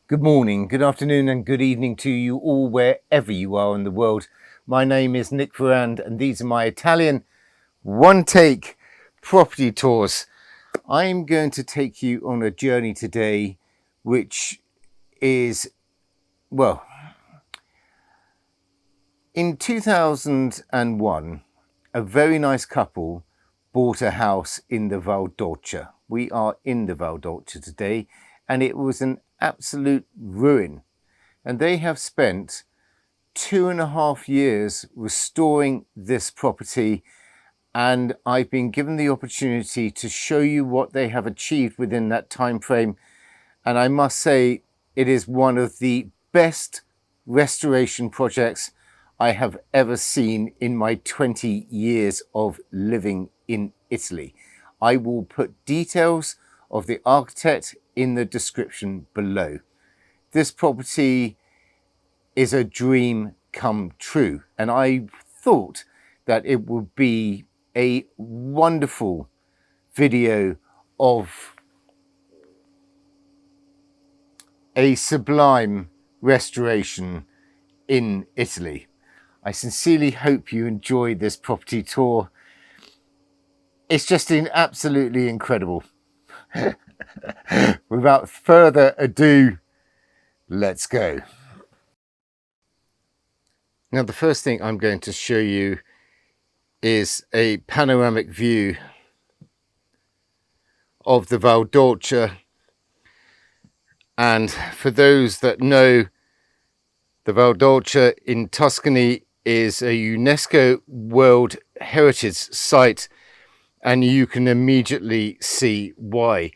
Good morning, good afternoon and good evening to you all wherever you are in the world. My name is Nick Ferrand and these are my Italian one-take property tours. I'm going to take you on a journey today which is, well, in 2001, a very nice couple bought a house in the Val d'Orcia. We are in the Val d'Orcia today and it was an absolute ruin. And they have spent 2.5 years restoring this property, and I've been given the opportunity to show you what they have achieved within that time frame. And I must say it is one of the best restoration projects I have ever seen in my 20 years of living in Italy. I will put details of the architect in the description below. This property is a dream come true, and I thought that it would be a wonderful video of a sublime restoration in Italy. I sincerely hope you enjoyed this property tour. It's just absolutely incredible. Without further ado, let's go. Now, the first thing I'm going to show you is a panoramic view of the Val d'Orcia. And for those that know, the Val d'Orcia in Tuscany is a UNESCO World Heritage Site, and you can immediately see why.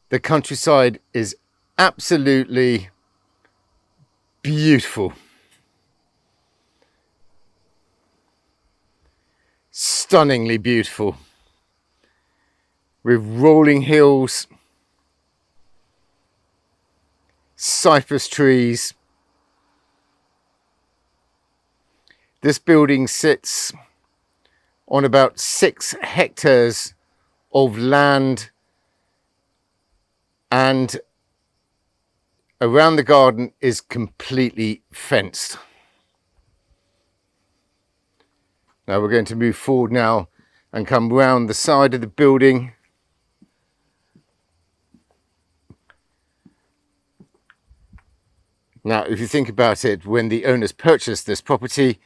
The countryside is absolutely beautiful. Stunningly beautiful. With rolling hills, cypress trees. This building sits on about 6 hectares of land, and around the garden is completely fenced. Now we're going to move forward now and come round the side of the building. Now, if you think about it, when the owners purchased this property,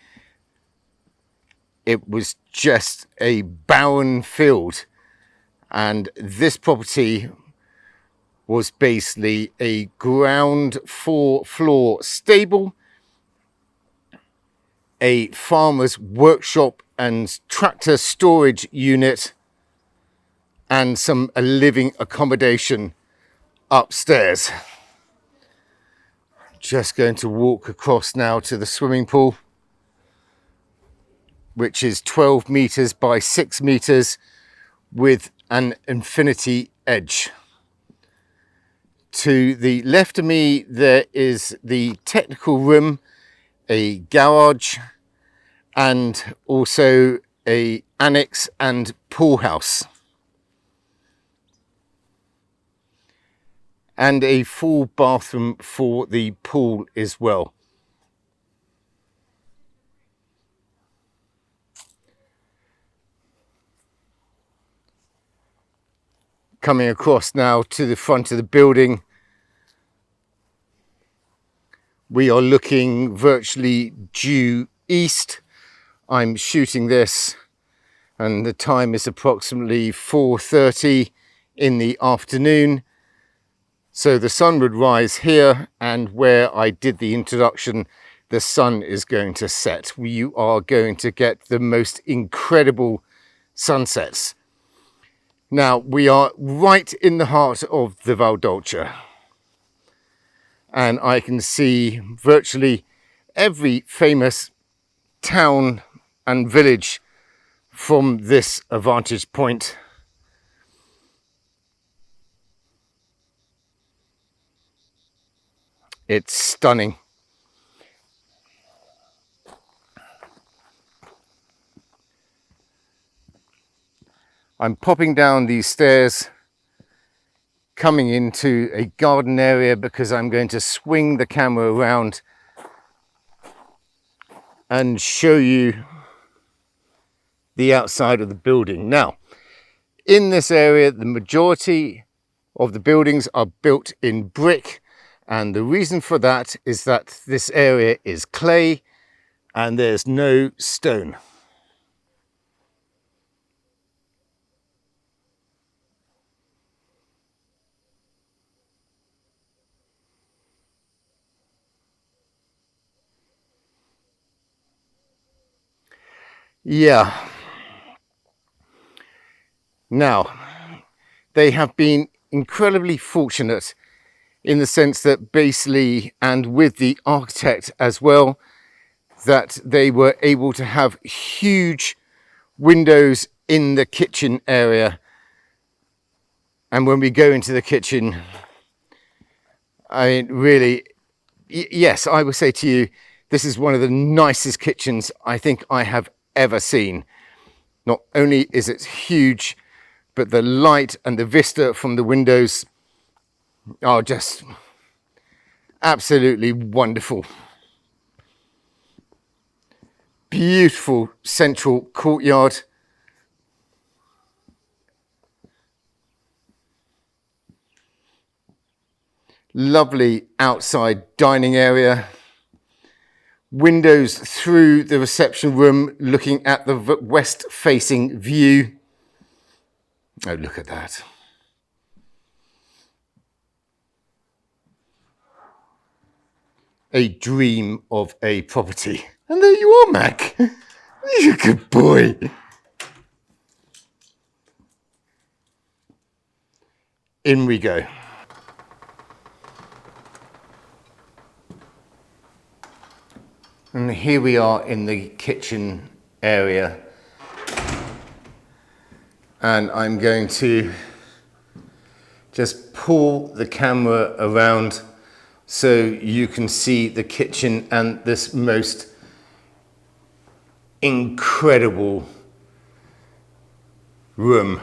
it was just a barren field, and this property was basically a ground floor stable, a farmer's workshop and tractor storage unit, and some living accommodation upstairs. Just going to walk across now to the swimming pool, which is 12 meters by 6 meters with an infinity edge. To the left of me, there is the technical room, a garage, and also a annex and pool house. And a full bathroom for the pool as well. Coming across now to the front of the building, we are looking virtually due east. I'm shooting this and the time is approximately 4:30 in the afternoon. So the sun would rise here, and where I did the introduction, the sun is going to set. You are going to get the most incredible sunsets. Now, we are right in the heart of the Val d'Orcia, and I can see virtually every famous town and village from this vantage point. It's stunning. I'm popping down these stairs coming into a garden area because I'm going to swing the camera around and show you the outside of the building. Now, in this area, the majority of the buildings are built in brick, and the reason for that is that this area is clay and there's no stone. Yeah. Now, they have been incredibly fortunate in the sense that basically, and with the architect as well, that they were able to have huge windows in the kitchen area. And when we go into the kitchen, I mean, really, yes, I would say to you, this is one of the nicest kitchens I think I have ever seen. Not only is it huge, but the light and the vista from the windows are just absolutely wonderful. Beautiful central courtyard. Lovely outside dining area. Windows through the reception room looking at the west facing view. Oh, look at that. A dream of a property. And there you are, Mac. You're a good boy. In we go. And here we are in the kitchen area. And I'm going to just pull the camera around so you can see the kitchen and this most incredible room.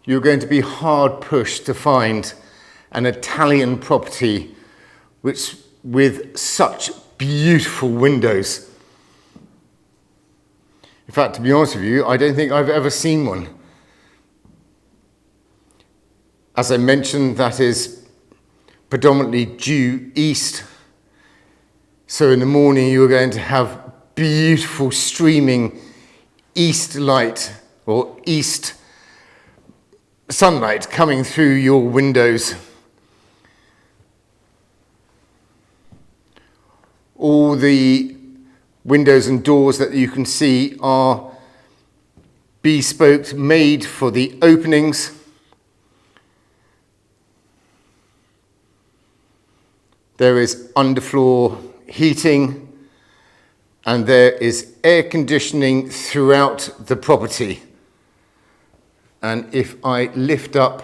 You're going to be hard pushed to find an Italian property which with such beautiful windows. In fact, to be honest with you, I don't think I've ever seen one. As I mentioned, that is predominantly due east. So in the morning, you're going to have beautiful streaming east light or east sunlight coming through your windows. All the windows and doors that you can see are bespoke, made for the openings. There is underfloor heating and there is air conditioning throughout the property. And if I lift up,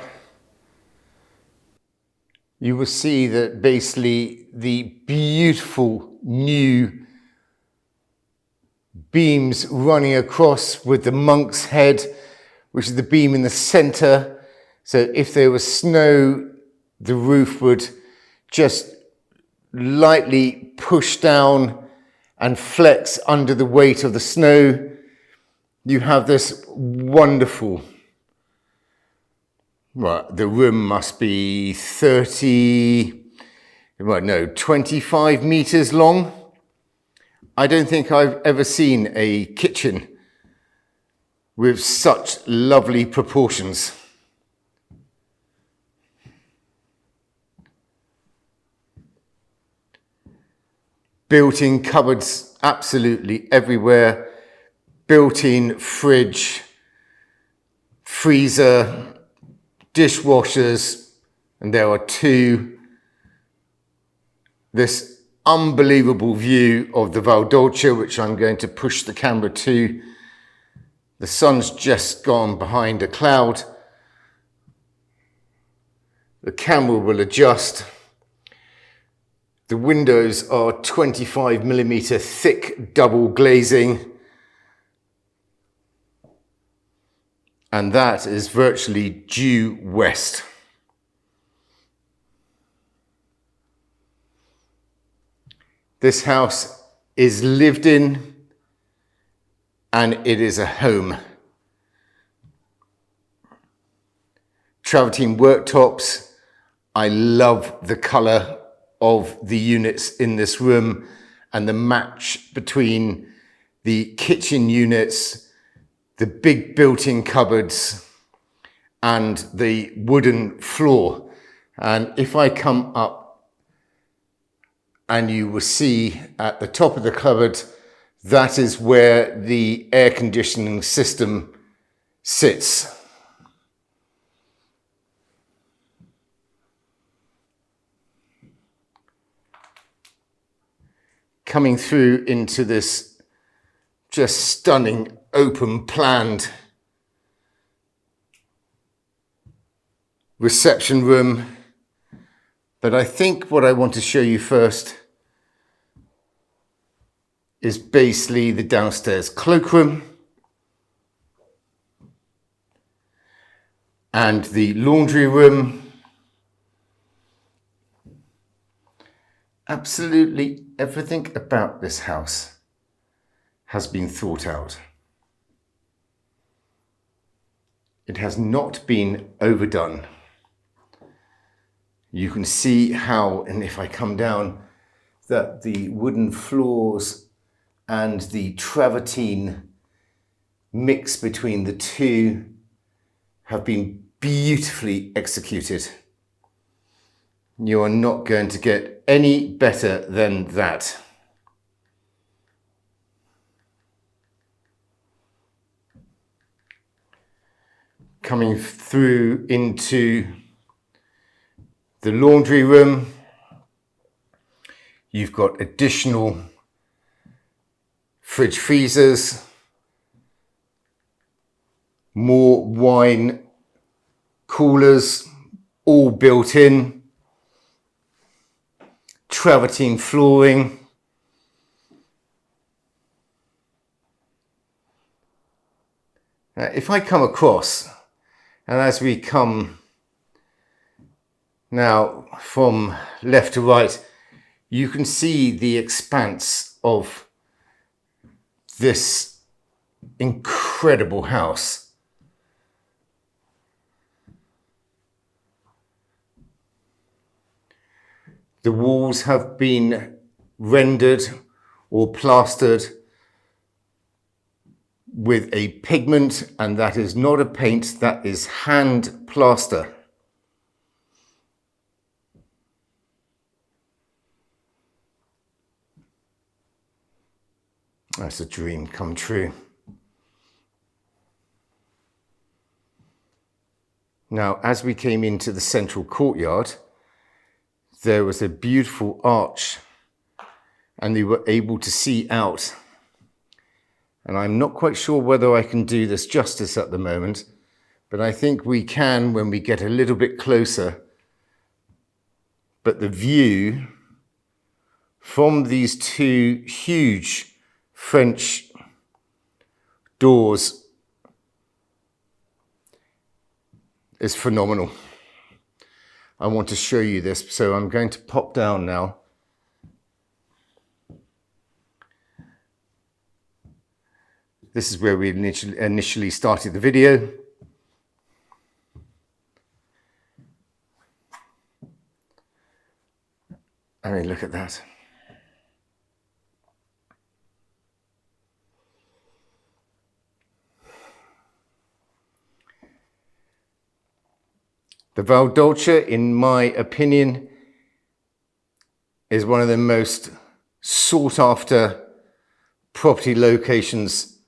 you will see that basically the beautiful new beams running across with the monk's head, which is the beam in the center. So if there was snow, the roof would just lightly push down and flex under the weight of the snow. You have this wonderful, well, the room must be 25 meters long. I don't think I've ever seen a kitchen with such lovely proportions. Built-in cupboards absolutely everywhere. Built-in fridge, freezer, dishwashers, and there are two. This unbelievable view of the Val d'Olce, which I'm going to push the camera to. The sun's just gone behind a cloud. The camera will adjust. The windows are 25mm thick double glazing. and that is virtually due west. This house is lived in and it is a home. Travertine worktops. I love the colour of the units in this room and the match between the kitchen units, the big built-in cupboards and the wooden floor. And if I come up, and you will see at the top of the cupboard, that is where the air conditioning system sits. Coming through into this just stunning open planned reception room. But I think what I want to show you first is basically the downstairs cloakroom and the laundry room. Absolutely everything about this house has been thought out. It has not been overdone. You can see how, and if I come down, that the wooden floors and the travertine mix between the two have been beautifully executed. You are not going to get any better than that. Coming through into the laundry room, you've got additional fridge freezers, more wine coolers, all built in, travertine flooring. Now, if I come across, and as we come now from left to right, you can see the expanse of this incredible house. The walls have been rendered or plastered with a pigment, and that is not a paint, that is hand plaster. That's a dream come true. Now, as we came into the central courtyard, there was a beautiful arch and we were able to see out. And I'm not quite sure whether I can do this justice at the moment, but I think we can when we get a little bit closer. But the view from these two huge French doors is phenomenal. I want to show you this, so I'm going to pop down now. This is where we initially started the video. I mean, look at that. The Val Dolce, in my opinion, is one of the most sought after property locations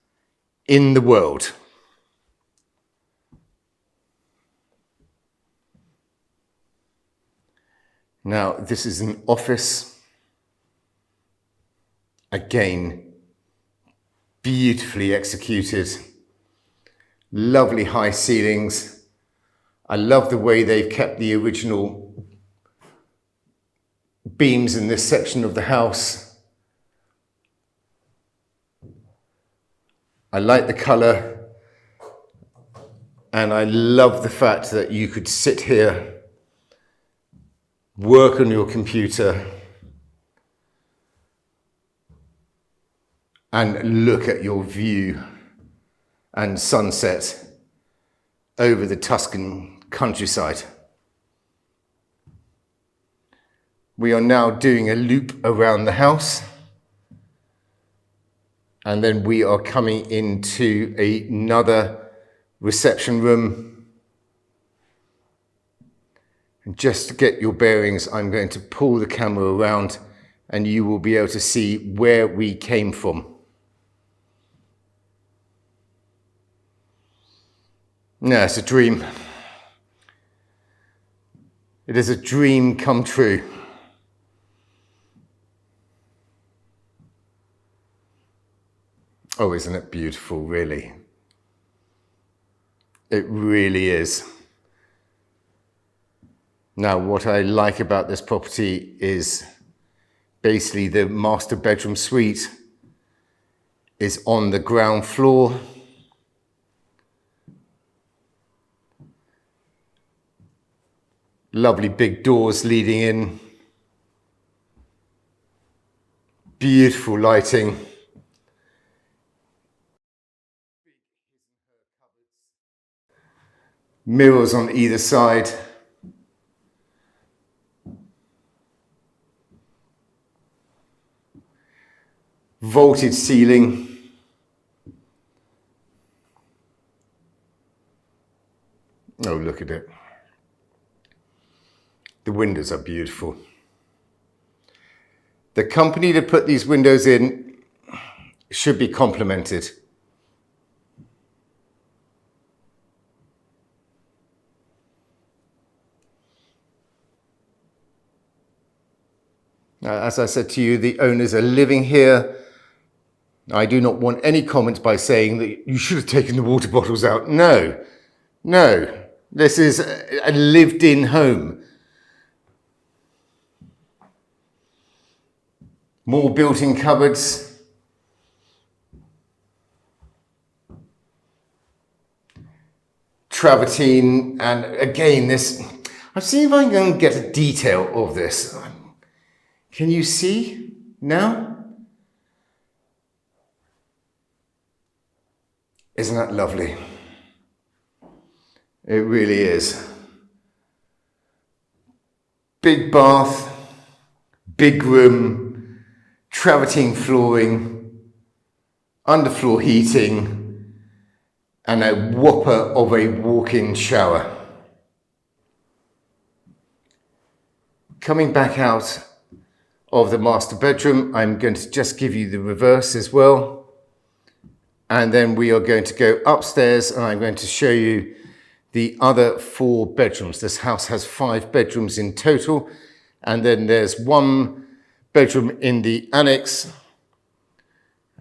in the world. Now, this is an office. Again, beautifully executed. Lovely high ceilings. I love the way they've kept the original beams in this section of the house. I like the colour And I love the fact that you could sit here, work on your computer, and look at your view and sunset over the Tuscan countryside. We are now doing a loop around the house, and then we are coming into another reception room. And just to get your bearings, I'm going to pull the camera around and you will be able to see where we came from. No, it's a dream. It is a dream come true. Oh, isn't it beautiful, really? It really is. Now, what I like about this property is basically the master bedroom suite is on the ground floor. Lovely big doors leading in. Beautiful lighting. Mirrors on either side. Vaulted ceiling. Oh, look at it. The windows are beautiful. The company that put these windows in should be complimented. As I said to you, the owners are living here. I do not want any comments by saying that you should have taken the water bottles out. No, no, this is a lived-in home. More built-in cupboards. Travertine, and again, this, I'll see if I can get a detail of this. Can you see now? Isn't that lovely? It really is. Big bath, big room, travertine flooring, underfloor heating, and a whopper of a walk-in shower. Coming back out of the master bedroom, I'm going to just give you the reverse as well. And then we are going to go upstairs and I'm going to show you the other 4 bedrooms. This house has 5 bedrooms in total. And then there's 1 bedroom in the annex.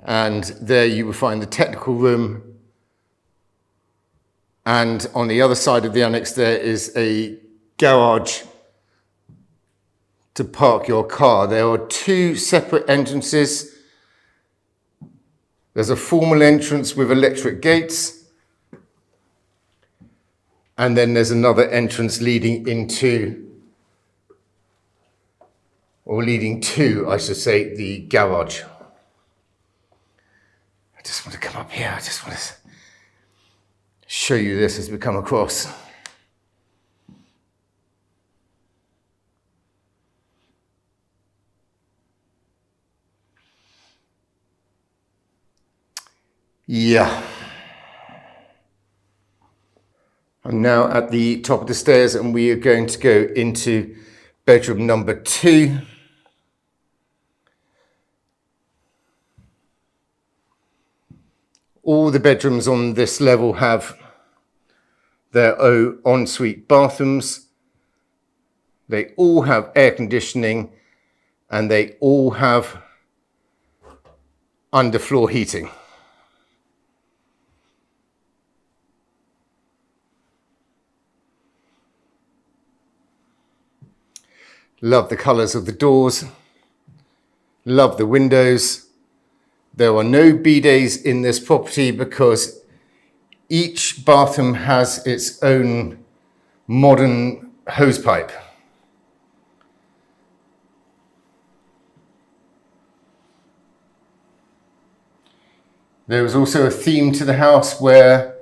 And there you will find the technical room. And on the other side of the annex, there is a garage to park your car. There are 2 separate entrances. There's a formal entrance with electric gates. And then there's another entrance leading into, or leading to, I should say, the garage. I just want to come up here. I just want to show you this as we come across. Yeah. I'm now at the top of the stairs and we are going to go into bedroom number 2. All the bedrooms on this level have their own ensuite bathrooms. They all have air conditioning and they all have underfloor heating. Love the colours of the doors. Love the windows. There are no bidets in this property because Each bathroom has its own modern hose pipe. There was also a theme to the house where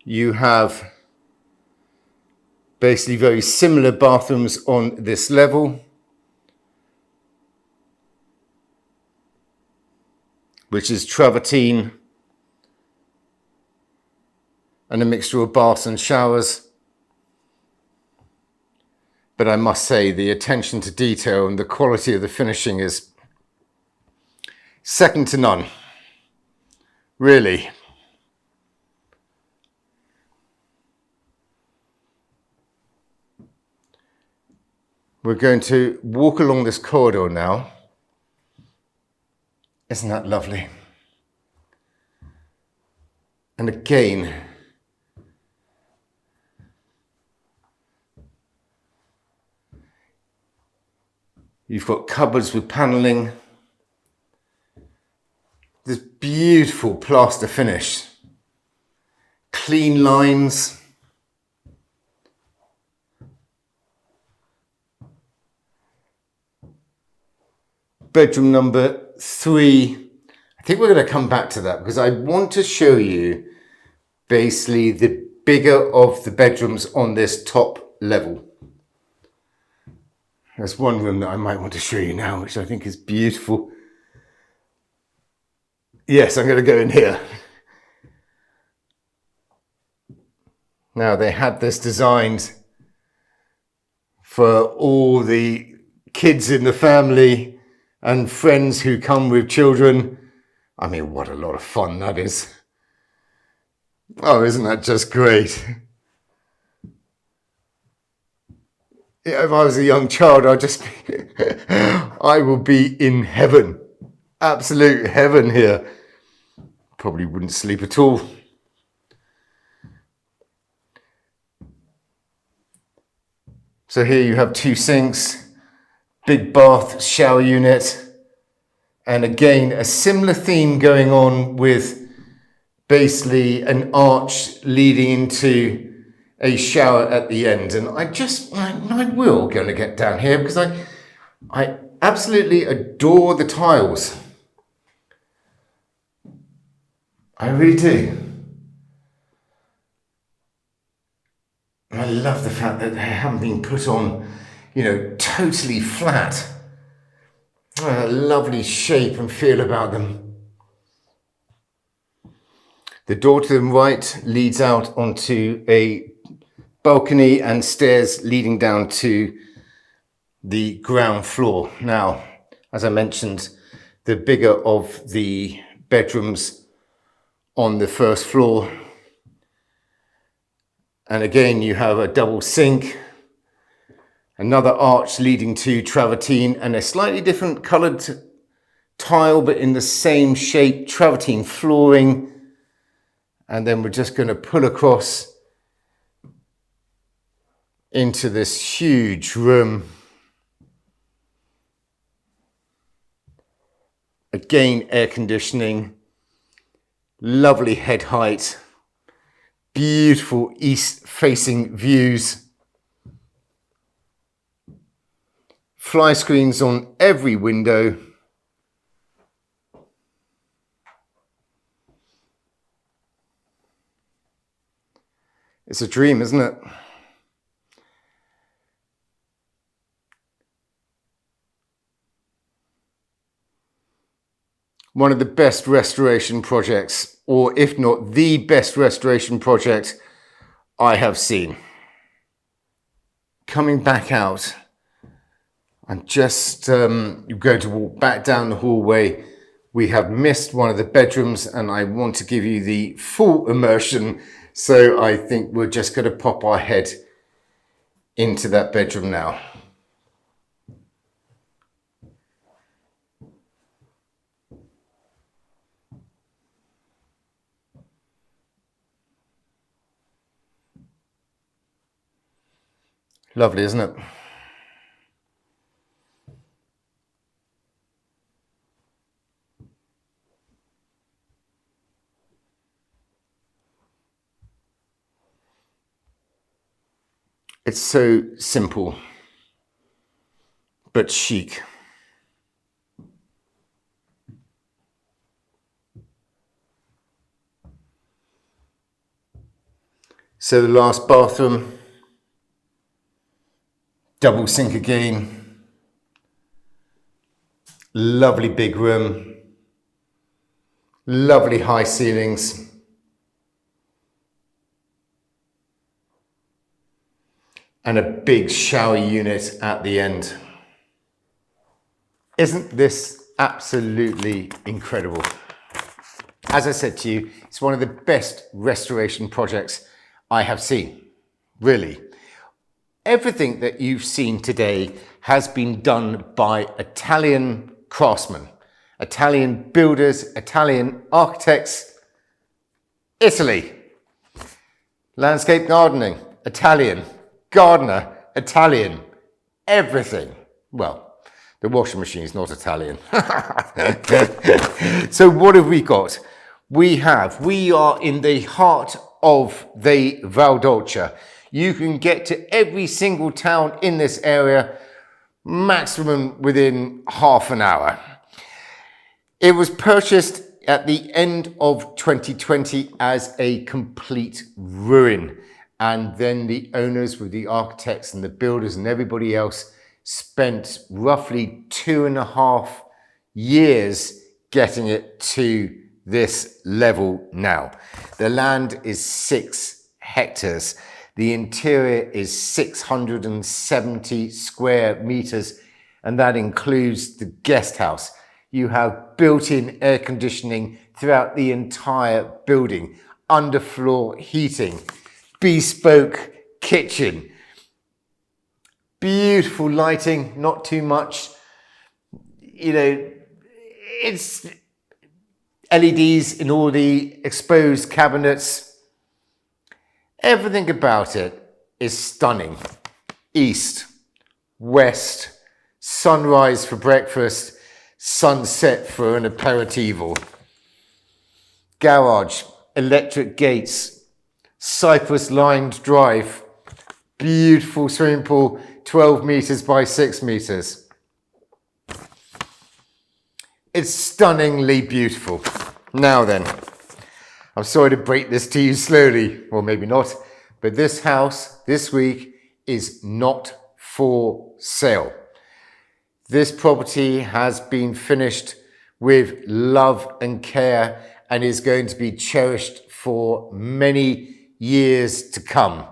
you have basically very similar bathrooms on this level, which is travertine and a mixture of baths and showers. But I must say the attention to detail and the quality of the finishing is second to none, really. We're going to walk along this corridor now. Isn't that lovely? And again, you've got cupboards with panelling. This beautiful plaster finish. Clean lines. Bedroom number 3. I think we're going to come back to that because I want to show you basically the bigger of the bedrooms on this top level. There's one room that I might want to show you now, which I think is beautiful. Yes, I'm going to go in here. Now, they had this designed for all the kids in the family and friends who come with children. I mean, what a lot of fun that is. Oh, isn't that just great? If I was a young child, I will be in heaven. Absolute heaven here. Probably wouldn't sleep at all. So here you have 2 sinks, big bath, shower unit, and again, a similar theme going on with basically an arch leading into a shower at the end. And I will going to get down here because I absolutely adore the tiles. I really do. I love the fact that they haven't been put on, totally flat. A lovely shape and feel about them. The door to the right leads out onto a balcony and stairs leading down to the ground floor. Now, as I mentioned, the bigger of the bedrooms on the first floor. And again, you have a double sink, another arch leading to travertine and a slightly different coloured tile, but in the same shape, travertine flooring. And then we're just going to pull across into this huge room. Again, air conditioning, lovely head height, beautiful east-facing views. Fly screens on every window. It's a dream, isn't it? One of the best restoration projects, or if not the best restoration project I have seen. Coming back out, I'm just going to walk back down the hallway. We have missed one of the bedrooms and I want to give you the full immersion. So I think we're just going to pop our head into that bedroom now. Lovely, isn't it? It's so simple, but chic. So the last bathroom, double sink again, lovely big room, lovely high ceilings, and a big shower unit at the end. Isn't this absolutely incredible? As I said to you, it's one of the best restoration projects I have seen, really. Everything that you've seen today has been done by Italian craftsmen, Italian builders, Italian architects. Italy. Landscape gardening, Italian. Gardener, Italian. Everything. Well, the washing machine is not Italian. So what have we got? We are in the heart of the Val d'Olcia. You can get to every single town in this area maximum within half an hour. It was purchased at the end of 2020 as a complete ruin. And then the owners with the architects and the builders and everybody else spent roughly 2.5 years getting it to this level now. The land is 6 hectares. The interior is 670 square meters, and that includes the guest house. You have built-in air conditioning throughout the entire building, underfloor heating, bespoke kitchen, beautiful lighting, not too much. You know, it's LEDs in all the exposed cabinets. Everything about it is stunning. East, west, sunrise for breakfast, sunset for an aperitivo. Garage, electric gates, cypress-lined drive, beautiful swimming pool, 12 meters by 6 meters. It's stunningly beautiful. Now then, I'm sorry to break this to you slowly, or maybe not, but this house this week is not for sale. This property has been finished with love and care and is going to be cherished for many years to come.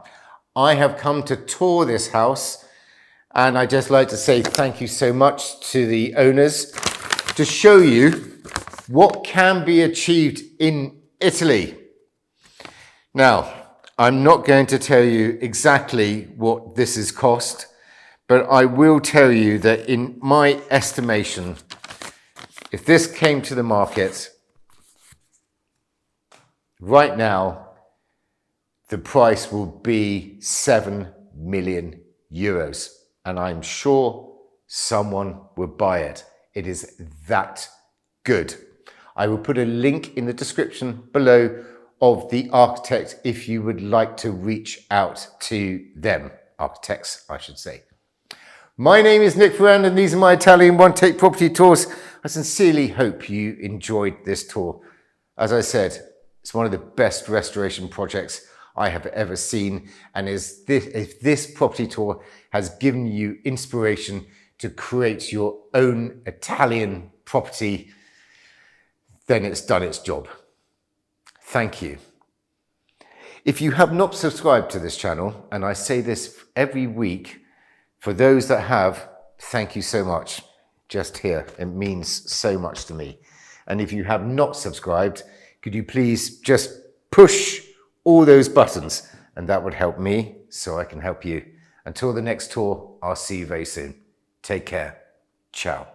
I have come to tour this house, and I'd just like to say thank you so much to the owners to show you what can be achieved in Italy. Now, I'm not going to tell you exactly what this has cost, but I will tell you that in my estimation, if this came to the market right now, the price will be 7 million euros. And I'm sure someone would buy it. It is that good. I will put a link in the description below of the architect if you would like to reach out to them. Architects, I should say. My name is Nick Ferrand, and these are my Italian one-take property tours. I sincerely hope you enjoyed this tour. As I said, it's one of the best restoration projects I have ever seen, and if this property tour has given you inspiration to create your own Italian property, then it's done its job. Thank you. If you have not subscribed to this channel, and I say this every week, for those that have, thank you so much. Just here, it means so much to me. And if you have not subscribed, could you please just push all those buttons, and that would help me so I can help you. Until the next tour, I'll see you very soon. Take care. Ciao.